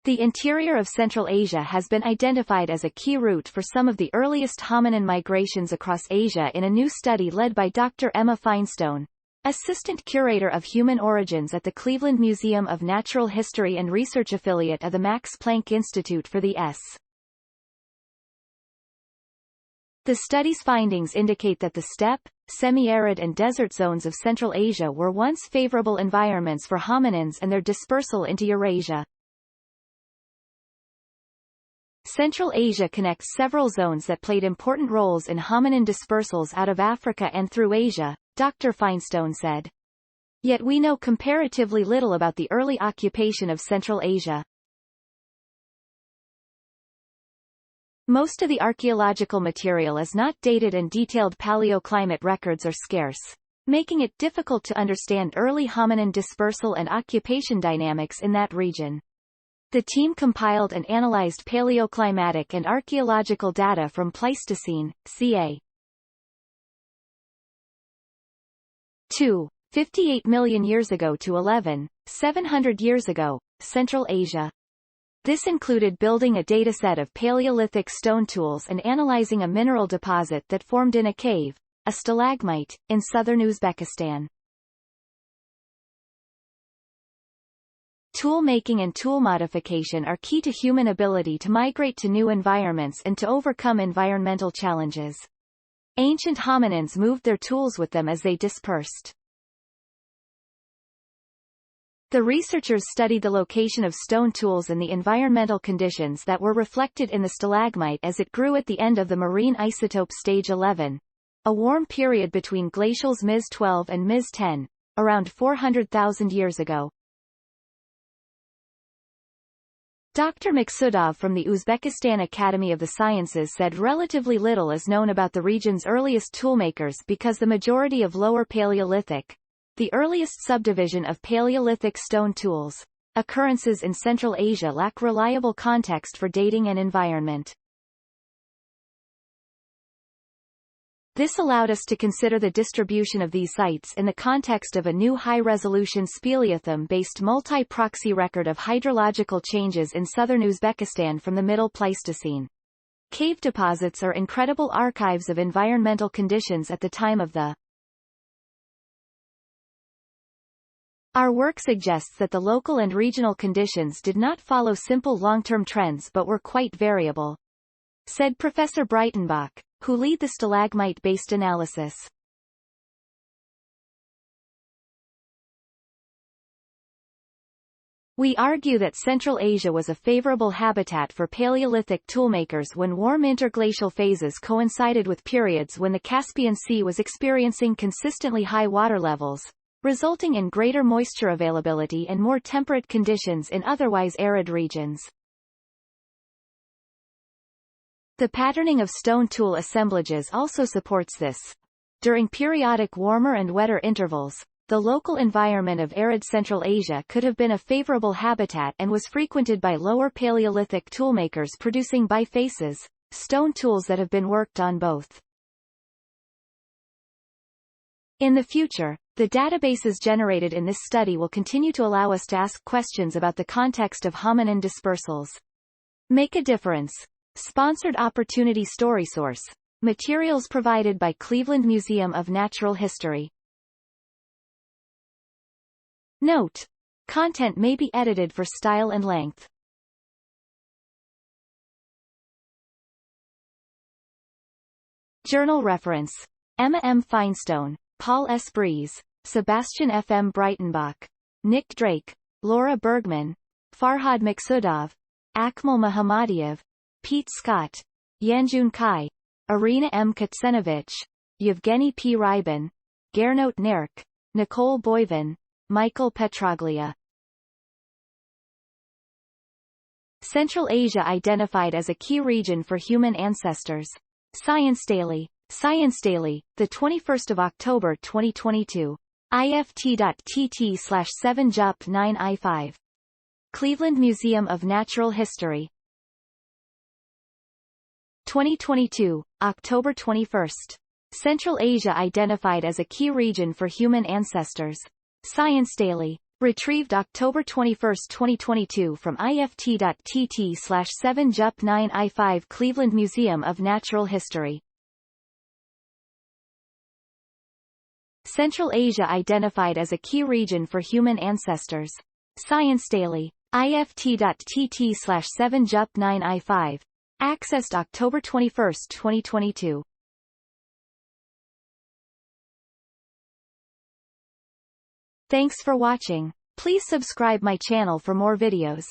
The interior of Central Asia has been identified as a key route for some of the earliest hominin migrations across Asia in a new study led by Dr. Emma Finestone, Assistant Curator of Human Origins at the Cleveland Museum of Natural History and Research Affiliate of the Max Planck Institute for the S. The study's findings indicate that the steppe, semi-arid and desert zones of Central Asia were once favorable environments for hominins and their dispersal into Eurasia. Central Asia connects several zones that played important roles in hominin dispersals out of Africa and through Asia, Dr. Finestone said. Yet we know comparatively little about the early occupation of Central Asia. Most of the archaeological material is not dated and detailed paleoclimate records are scarce, making it difficult to understand early hominin dispersal and occupation dynamics in that region. The team compiled and analyzed paleoclimatic and archaeological data from Pleistocene, ca. 58 million years ago to 700 years ago, Central Asia. This included building a dataset of Paleolithic stone tools and analyzing a mineral deposit that formed in a cave, a stalagmite, in southern Uzbekistan. Tool making and tool modification are key to human ability to migrate to new environments and to overcome environmental challenges. Ancient hominins moved their tools with them as they dispersed. The researchers studied the location of stone tools and the environmental conditions that were reflected in the stalagmite as it grew at the end of the marine isotope stage 11, a warm period between glacials Ms-12 and Ms-10, around 400,000 years ago. Dr. Maksudov from the Uzbekistan Academy of the Sciences said relatively little is known about the region's earliest toolmakers because the majority of Lower Paleolithic, the earliest subdivision of Paleolithic stone tools, occurrences in Central Asia lack reliable context for dating and environment. This allowed us to consider the distribution of these sites in the context of a new high-resolution speleothem-based multi-proxy record of hydrological changes in southern Uzbekistan from the Middle Pleistocene. Cave deposits are incredible archives of environmental conditions at the time of the. Our work suggests that the local and regional conditions did not follow simple long-term trends but were quite variable, said Professor Breitenbach, who lead the stalagmite-based analysis. We argue that Central Asia was a favorable habitat for Paleolithic toolmakers when warm interglacial phases coincided with periods when the Caspian Sea was experiencing consistently high water levels, resulting in greater moisture availability and more temperate conditions in otherwise arid regions. The patterning of stone tool assemblages also supports this. During periodic warmer and wetter intervals, the local environment of arid Central Asia could have been a favorable habitat and was frequented by Lower Paleolithic toolmakers producing bifaces, stone tools that have been worked on both. In the future, the databases generated in this study will continue to allow us to ask questions about the context of hominin dispersals. Make a difference. Sponsored Opportunity StorySource. Materials provided by Cleveland Museum of Natural History. Note: content may be edited for style and length. Journal reference: Emma M. Finestone, Paul S. Breeze, Sebastian F. M. Breitenbach, Nick Drake, Laura Bergman, Farhod Maksudov, Akmal Mahamadiev, Pete Scott, Yanjun Kai, Irina M. Katsenovich, Yevgeny P. Rybin, Gernot Nerk, Nicole Boyvin, Michael Petraglia. Central Asia identified as a key region for human ancestors. Science Daily, the 21st of October 2022. ift.tt/7jup9i5. Cleveland Museum of Natural History. 2022, October 21. Central Asia identified as a key region for human ancestors. Science Daily, Retrieved October 21, 2022 from ift.tt/7jup9i5 Cleveland Museum of Natural History. Central Asia identified as a key region for human ancestors. Science Daily. ift.tt/7jup9i5. Accessed October 21, 2022. Thanks for watching. Please subscribe my channel for more videos.